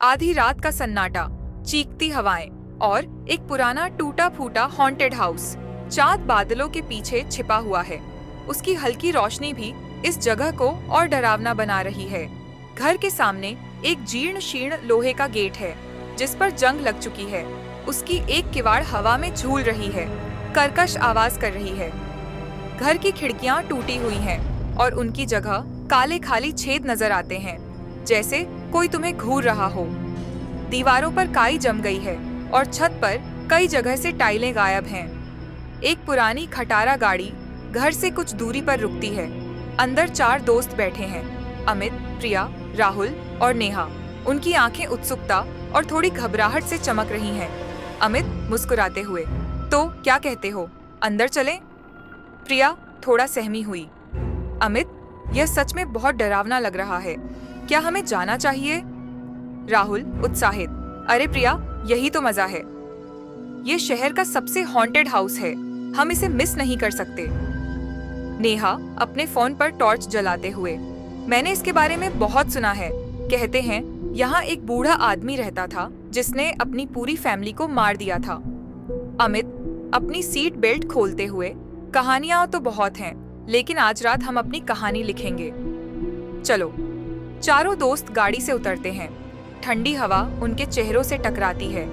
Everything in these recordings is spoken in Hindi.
आधी रात का सन्नाटा, चीखती हवाएं और एक पुराना टूटा फूटा हॉन्टेड हाउस चांद बादलों के पीछे छिपा हुआ है। उसकी हल्की रोशनी भी इस जगह को और डरावना बना रही है। घर के सामने एक जीर्ण शीर्ण लोहे का गेट है जिस पर जंग लग चुकी है। उसकी एक किवाड़ हवा में झूल रही है, कर्कश आवाज कर रही है। घर की खिड़कियां टूटी हुई हैं और उनकी जगह काले खाली छेद नजर आते हैं, जैसे कोई तुम्हें घूर रहा हो। दीवारों पर काई जम गई है और छत पर कई जगह से टाइलें गायब हैं। एक पुरानी खटारा गाड़ी घर से कुछ दूरी पर रुकती है। अंदर 4 दोस्त बैठे हैं, अमित, प्रिया, राहुल और नेहा। उनकी आंखें उत्सुकता और थोड़ी घबराहट से चमक रही हैं। अमित मुस्कुराते हुए, तो क्या कहते हो, अंदर चलें? प्रिया थोड़ा सहमी हुई। अमित, यह सच में बहुत डरावना लग रहा है, क्या हमें जाना चाहिए? राहुल उत्साहित, अरे प्रिया, यही तो मजा है। ये शहर का सबसे हॉन्टेड हाउस है, हम इसे मिस नहीं कर सकते। नेहा अपने फोन पर टॉर्च जलाते हुए, मैंने इसके बारे में बहुत सुना है। कहते हैं यहाँ एक बूढ़ा आदमी रहता था जिसने अपनी पूरी फैमिली को मार दिया था। अमित अपनी सीट बेल्ट खोलते हुए, कहानियां तो बहुत हैं, लेकिन आज रात हम अपनी कहानी लिखेंगे। चलो। चारों दोस्त गाड़ी से उतरते हैं। ठंडी हवा उनके चेहरों से टकराती है।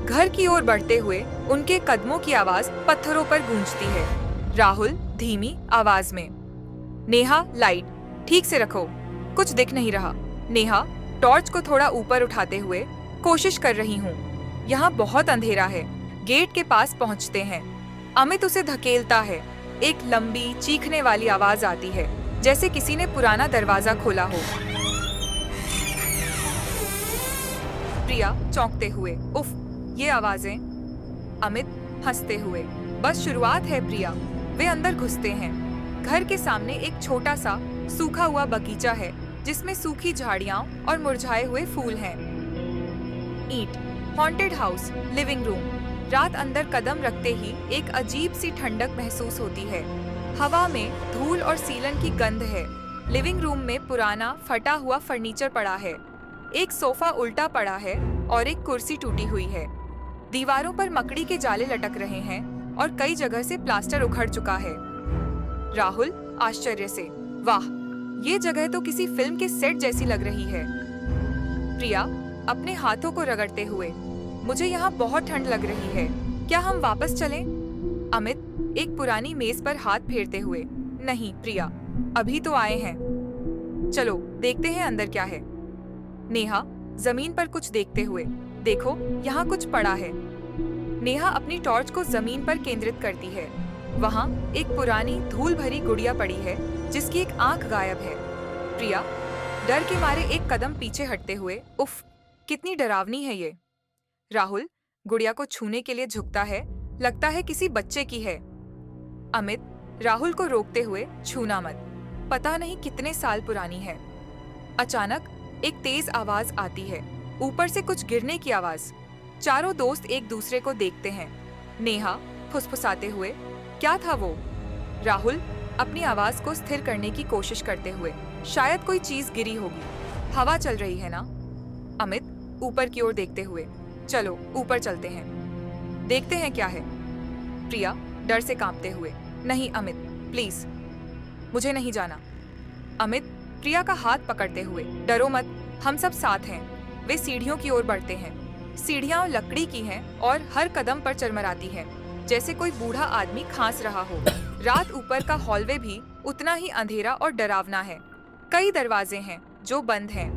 घर की ओर बढ़ते हुए उनके कदमों की आवाज पत्थरों पर गूंजती है। राहुल धीमी आवाज में, नेहा लाइट ठीक से रखो, कुछ दिख नहीं रहा। नेहा टॉर्च को थोड़ा ऊपर उठाते हुए, कोशिश कर रही हूँ, यहाँ बहुत अंधेरा है। गेट के पास पहुँचते हैं। अमित उसे धकेलता है। एक लंबी चीखने वाली आवाज आती है, जैसे किसी ने पुराना दरवाजा खोला हो। प्रिया चौंकते हुए, उफ, ये आवाजें। अमित हंसते हुए, बस शुरुआत है प्रिया। वे अंदर घुसते हैं। घर के सामने एक छोटा सा सूखा हुआ बगीचा है जिसमें सूखी झाड़ियां और मुरझाए हुए फूल हैं। ईंट, हॉन्टेड हाउस, लिविंग रूम। रात अंदर कदम रखते ही एक अजीब सी ठंडक महसूस होती है। हवा में धूल और सीलन की गंध है। लिविंग रूम में पुराना फटा हुआ फर्नीचर पड़ा है। एक सोफा उल्टा पड़ा है और एक कुर्सी टूटी हुई है। दीवारों पर मकड़ी के जाले लटक रहे हैं और कई जगह से प्लास्टर उखड़ चुका है। राहुल आश्चर्य से, वाह, ये जगह तो किसी फिल्म के सेट जैसी लग रही है। प्रिया अपने हाथों को रगड़ते हुए, मुझे यहाँ बहुत ठंड लग रही है, क्या हम वापस चलें? अमित एक पुरानी मेज पर हाथ फेरते हुए, नहीं प्रिया, अभी तो आए हैं, चलो देखते हैं अंदर क्या है। नेहा जमीन पर कुछ देखते हुए, देखो यहाँ कुछ पड़ा है। नेहा अपनी टॉर्च को जमीन पर केंद्रित करती है। वहाँ एक पुरानी धूल भरी गुड़िया पड़ी है जिसकी एक आंख गायब है। प्रिया डर के मारे एक कदम पीछे हटते हुए, उफ, कितनी डरावनी है ये। राहुल गुड़िया को छूने के लिए झुकता है, लगता है किसी बच्चे की है। अमित राहुल को रोकते हुए, छूना मत, पता नहीं कितने साल पुरानी है। अचानक एक तेज आवाज आती है, ऊपर से कुछ गिरने की आवाज। चारों दोस्त एक दूसरे को देखते हैं। नेहा फुसफुसाते हुए, क्या था वो? राहुल अपनी आवाज को स्थिर करने की कोशिश करते हुए, शायद कोई चीज गिरी होगी, हवा चल रही है ना। अमित ऊपर की ओर देखते हुए, चलो ऊपर चलते हैं, देखते हैं क्या है। प्रिया डर से कांपते हुए, नहीं अमित प्लीज, मुझे नहीं जाना। अमित प्रिया का हाथ पकड़ते हुए, डरो मत, हम सब साथ हैं। वे सीढ़ियों की ओर बढ़ते हैं। सीढ़ियां लकड़ी की हैं और हर कदम पर चरमराती हैं, जैसे कोई बूढ़ा आदमी खांस रहा हो। रात ऊपर का हॉलवे भी उतना ही अंधेरा और डरावना है। कई दरवाजे हैं जो बंद हैं।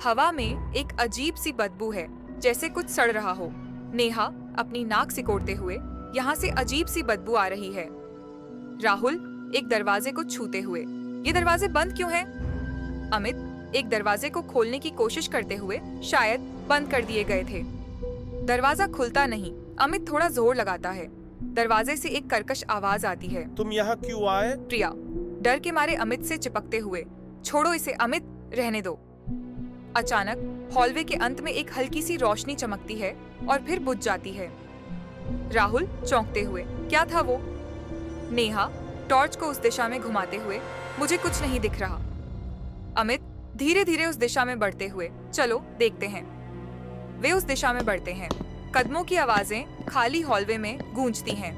हवा में एक अजीब सी बदबू है, जैसे कुछ सड़ रहा हो। नेहा अपनी नाक सिकोड़ते हुए, यहाँ से अजीब सी बदबू आ रही है। राहुल एक दरवाजे को छूते हुए, ये दरवाजे बंद क्यों हैं? अमित एक दरवाजे को खोलने की कोशिश करते हुए, शायद बंद कर दिए गए थे। दरवाजा खुलता नहीं। अमित थोड़ा जोर लगाता है। दरवाजे से एक कर्कश आवाज आती है, तुम यहाँ क्यों आए? प्रिया डर के मारे अमित से चिपकते हुए, छोड़ो इसे अमित, रहने दो। अचानक हॉलवे के अंत में एक हल्की सी रोशनी चमकती है और फिर बुझ जाती है। राहुल चौंकते हुए, क्या था वो? नेहा टॉर्च को उस दिशा में घुमाते हुए, मुझे कुछ नहीं दिख रहा। अमित धीरे धीरे उस दिशा में बढ़ते हुए, चलो देखते हैं। वे उस दिशा में बढ़ते हैं। कदमों की आवाजें खाली हॉलवे में गूंजती हैं।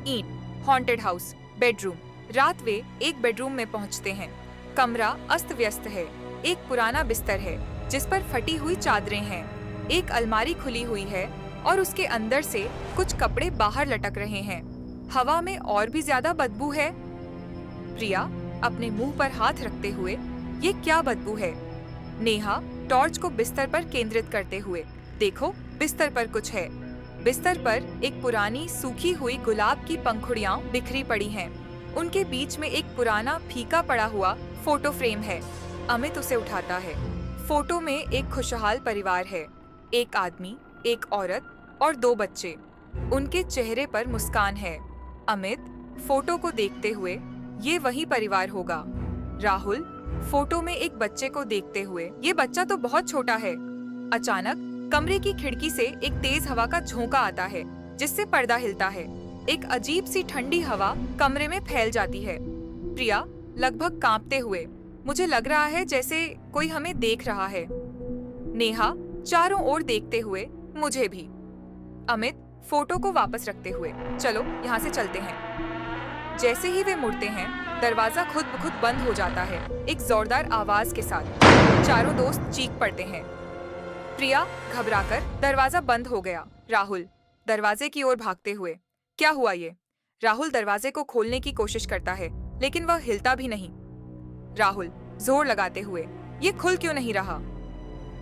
ईंट, हॉन्टेड हाउस, बेडरूम। रात वे एक बेडरूम में पहुंचते हैं। कमरा अस्त व्यस्त है। एक पुराना बिस्तर है जिस पर फटी हुई चादरें हैं। एक अलमारी खुली हुई है और उसके अंदर से कुछ कपड़े बाहर लटक रहे हैं। हवा में और भी ज्यादा बदबू है। प्रिया अपने मुंह पर हाथ रखते हुए, ये क्या बदबू है? नेहा टॉर्च को बिस्तर पर केंद्रित करते हुए, देखो बिस्तर पर कुछ है। बिस्तर पर एक पुरानी सूखी हुई गुलाब की पंखुड़ियां बिखरी पड़ी हैं। उनके बीच में एक पुराना फीका पड़ा हुआ फोटो फ्रेम है। अमित उसे उठाता है। फोटो में एक खुशहाल परिवार है। एक आदमी, एक औरत और 2 बच्चे। उनके चेहरे पर मुस्कान है। अमित फोटो को देखते हुए, ये वही परिवार होगा। राहुल फोटो में एक बच्चे को देखते हुए, ये बच्चा तो बहुत छोटा है। अचानक कमरे की खिड़की से एक तेज हवा का झोंका आता है जिससे पर्दा हिलता है। एक अजीब सी ठंडी हवा कमरे में फैल जाती है। प्रिया लगभग कांपते हुए, मुझे लग रहा है जैसे कोई हमें देख रहा है। नेहा चारों ओर देखते हुए, मुझे भी। अमित फोटो को वापस रखते हुए, चलो यहाँ से चलते हैं। जैसे ही वे मुड़ते हैं, दरवाजा खुद ब खुद बंद हो जाता है एक जोरदार आवाज के साथ। चारों दोस्त चीख पड़ते हैं। प्रिया घबराकर, दरवाजा बंद हो गया। राहुल दरवाजे की ओर भागते हुए, क्या हुआ ये? राहुल दरवाजे को खोलने की कोशिश करता है लेकिन वह हिलता भी नहीं। राहुल जोर लगाते हुए, ये खुल क्यों नहीं रहा?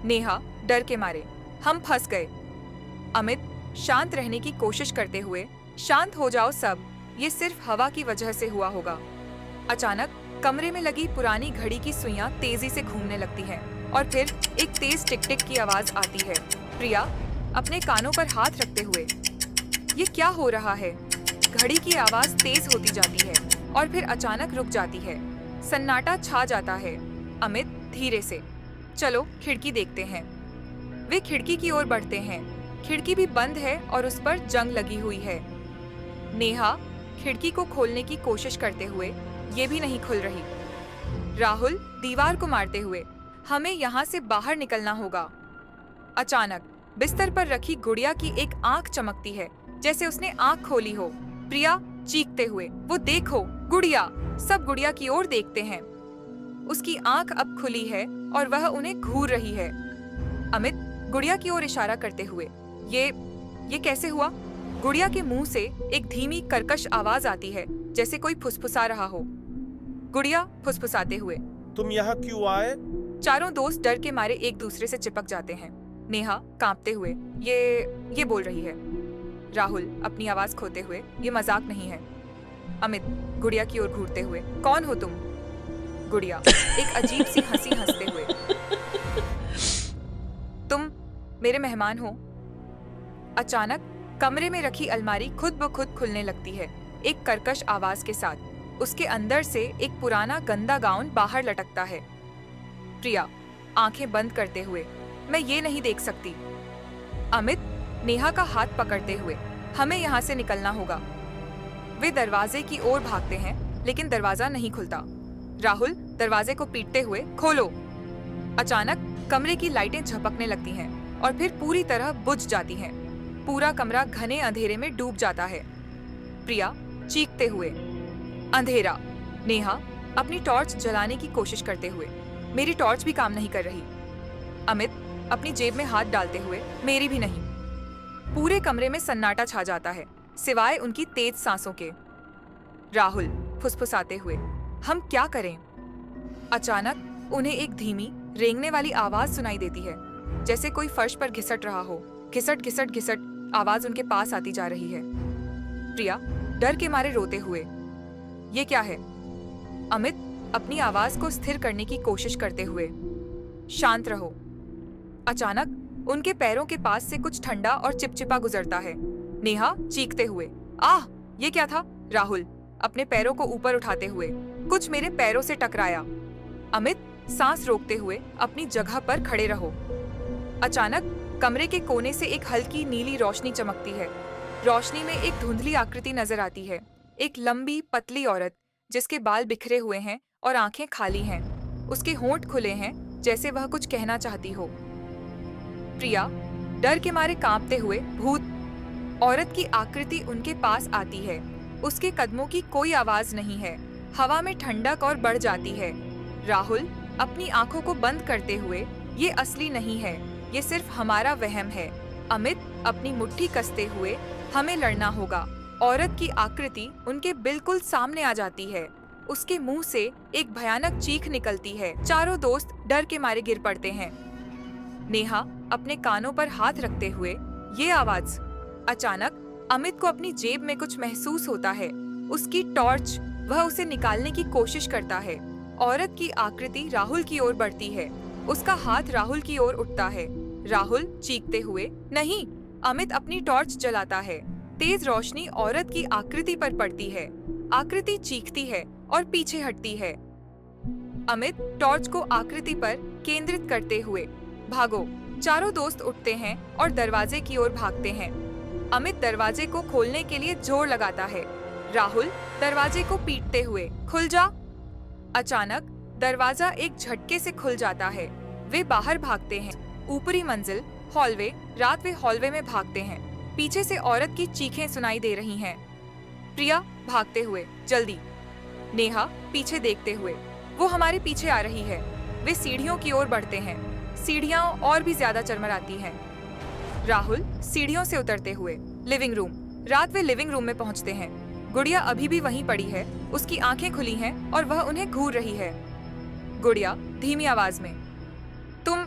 नेहा डर के मारे, हम फंस गए। अमित शांत रहने की कोशिश करते हुए, शांत हो जाओ सब, ये सिर्फ हवा की वजह से हुआ होगा। अचानक कमरे में लगी पुरानी घड़ी की सुइयां तेजी से घूमने लगती हैं और फिर एक तेज टिक टिक की आवाज आती है। प्रिया अपने कानों पर हाथ रखते हुए, ये क्या हो रहा है? घड़ी की आवाज तेज होती जाती है और फिर अचानक रुक जाती है। सन्नाटा छा जाता है। अमित धीरे से, चलो खिड़की देखते हैं। वे खिड़की की ओर बढ़ते हैं। खिड़की भी बंद है और उस पर जंग लगी हुई है। नेहा खिड़की को खोलने की कोशिश करते हुए, ये भी नहीं खुल रही। राहुल दीवार को मारते हुए, हमें यहाँ से बाहर निकलना होगा। अचानक बिस्तर पर रखी गुड़िया की एक आंख चमकती है जैसे उसने आंख खोली हो। प्रिया चीखते हुए, वो देखो गुड़िया! सब गुड़िया की ओर देखते हैं। उसकी आंख अब खुली है और वह उन्हें घूर रही है। अमित गुड़िया की ओर इशारा करते हुए, ये कैसे हुआ? गुड़िया के मुंह से एक धीमी कर्कश आवाज आती है जैसे कोई फुसफुसा रहा हो। गुड़िया फुसफुसाते हुए, तुम यहाँ क्यों आए? चारों दोस्त डर के मारे एक दूसरे से चिपक जाते हैं। नेहा कांपते हुए, ये बोल रही है। राहुल अपनी आवाज खोते हुए, ये मजाक नहीं है। अमित गुड़िया की ओर घूरते हुए, कौन हो तुम? गुड़िया एक अजीब सी हंसी हंसते हुए, तुम मेरे मेहमान हो। अचानक कमरे में रखी अलमारी खुद ब खुद खुलने लगती है एक कर्कश आवाज के साथ। उसके अंदर से एक पुराना गंदा गाउन बाहर लटकता है। प्रिया आंखें बंद करते हुए, मैं ये नहीं देख सकती। अमित नेहा का हाथ पकड़ते हुए, हमें यहाँ से निकलना होगा। वे दरवाजे की ओर भागते हैं लेकिन दरवाजा नहीं खुलता। राहुल दरवाजे को पीटते हुए, खोलो। अचानक कमरे की लाइटें झपकने लगती हैं और फिर पूरी तरह बुझ जाती हैं। पूरा कमरा घने अंधेरे में डूब जाता है। प्रिया चीखते हुए, अंधेरा। नेहा अपनी टॉर्च जलाने की कोशिश करते हुए, मेरी टॉर्च भी काम नहीं कर रही। अमित अपनी जेब में हाथ डालते हुए, मेरी भी नहीं। पूरे कमरे में सन्नाटा छा जाता है सिवाय उनकी तेज सांसों के। राहुल फुसफुसाते हुए, हम क्या करें? अचानक उन्हें एक धीमी रेंगने वाली आवाज सुनाई देती है जैसे कोई फर्श पर घिसट रहा हो। घिसट घिसट घिसट आवाज उनके पास आती जा रही है। प्रिया डर के मारे रोते हुए, ये क्या है? अमित अपनी आवाज को स्थिर करने की कोशिश करते हुए, शांत रहो। अचानक उनके पैरों के पास से कुछ ठंडा और चिपचिपा गुजरता है। नेहा चीखते हुए, आह! ये क्या था? राहुल अपने पैरों को ऊपर उठाते हुए, कुछ मेरे पैरों से टकराया। अमित सांस रोकते हुए, अपनी जगह पर खड़े रहो। अचानक कमरे के कोने से एक हल्की नीली रोशनी चमकती है। रोशनी में एक धुंधली आकृति नजर आती है। एक लंबी पतली औरत जिसके बाल बिखरे हुए हैं और आंखें खाली हैं। उसके होंठ खुले हैं जैसे वह कुछ कहना चाहती हो। प्रिया डर के मारे कांपते हुए भूत। औरत की आकृति उनके पास आती है। उसके कदमों की कोई आवाज नहीं है। हवा में ठंडक और बढ़ जाती है। राहुल अपनी आंखों को बंद करते हुए, ये असली नहीं है, ये सिर्फ हमारा वहम है। अमित अपनी मुट्ठी कसते हुए, हमें लड़ना होगा। औरत की आकृति उनके बिल्कुल सामने आ जाती है। उसके मुंह से एक भयानक चीख निकलती है। चारों दोस्त डर के मारे गिर पड़ते हैं। नेहा अपने कानों पर हाथ रखते हुए, ये आवाज। अचानक अमित को अपनी जेब में कुछ महसूस होता है। उसकी टॉर्च, वह उसे निकालने की कोशिश करता है। औरत की आकृति राहुल की ओर बढ़ती है। उसका हाथ राहुल की ओर उठता है। राहुल चीखते हुए, नहीं। अमित अपनी टॉर्च जलाता है। तेज रोशनी औरत की आकृति पर पड़ती है। आकृति चीखती है और पीछे हटती है। अमित टॉर्च को आकृति पर केंद्रित करते हुए, भागो। चारों दोस्त उठते हैं और दरवाजे की ओर भागते हैं। अमित दरवाजे को खोलने के लिए जोर लगाता है। राहुल दरवाजे को पीटते हुए, खुल जा। अचानक दरवाजा एक झटके से खुल जाता है। वे बाहर भागते हैं। ऊपरी मंजिल, हॉलवे। रात वे हॉलवे में भागते हैं। पीछे से औरत की चीखें सुनाई दे रही हैं। प्रिया भागते हुए, जल्दी। नेहा पीछे देखते हुए, वो हमारे पीछे आ रही है। वे सीढ़ियों की ओर बढ़ते हैं। सीढ़ियां और भी ज्यादा चरमराती हैं। राहुल सीढ़ियों से उतरते हुए, लिविंग रूम। रात वे लिविंग रूम में पहुंचते हैं। गुड़िया अभी भी वहीं पड़ी है। उसकी आंखें खुली हैं और वह उन्हें घूर रही है। गुड़िया धीमी आवाज में, तुम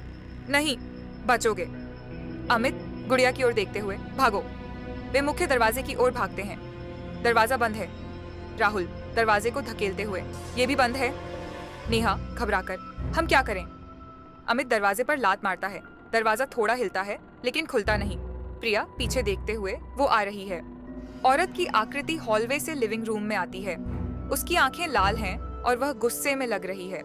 नहीं बचोगे। अमित गुड़िया की ओर देखते हुए, भागो। वे मुख्य दरवाजे की ओर भागते हैं। दरवाजा बंद है। राहुल दरवाजे को धकेलते हुए, ये भी बंद है। नेहा घबराकर, हम क्या करें? अमित दरवाजे पर लात मारता है। दरवाजा थोड़ा हिलता है लेकिन खुलता नहीं। प्रिया पीछे देखते हुए, वो आ रही है। औरत की आकृति हॉलवे से लिविंग रूम में आती है। उसकी आंखें लाल हैं और वह गुस्से में लग रही है।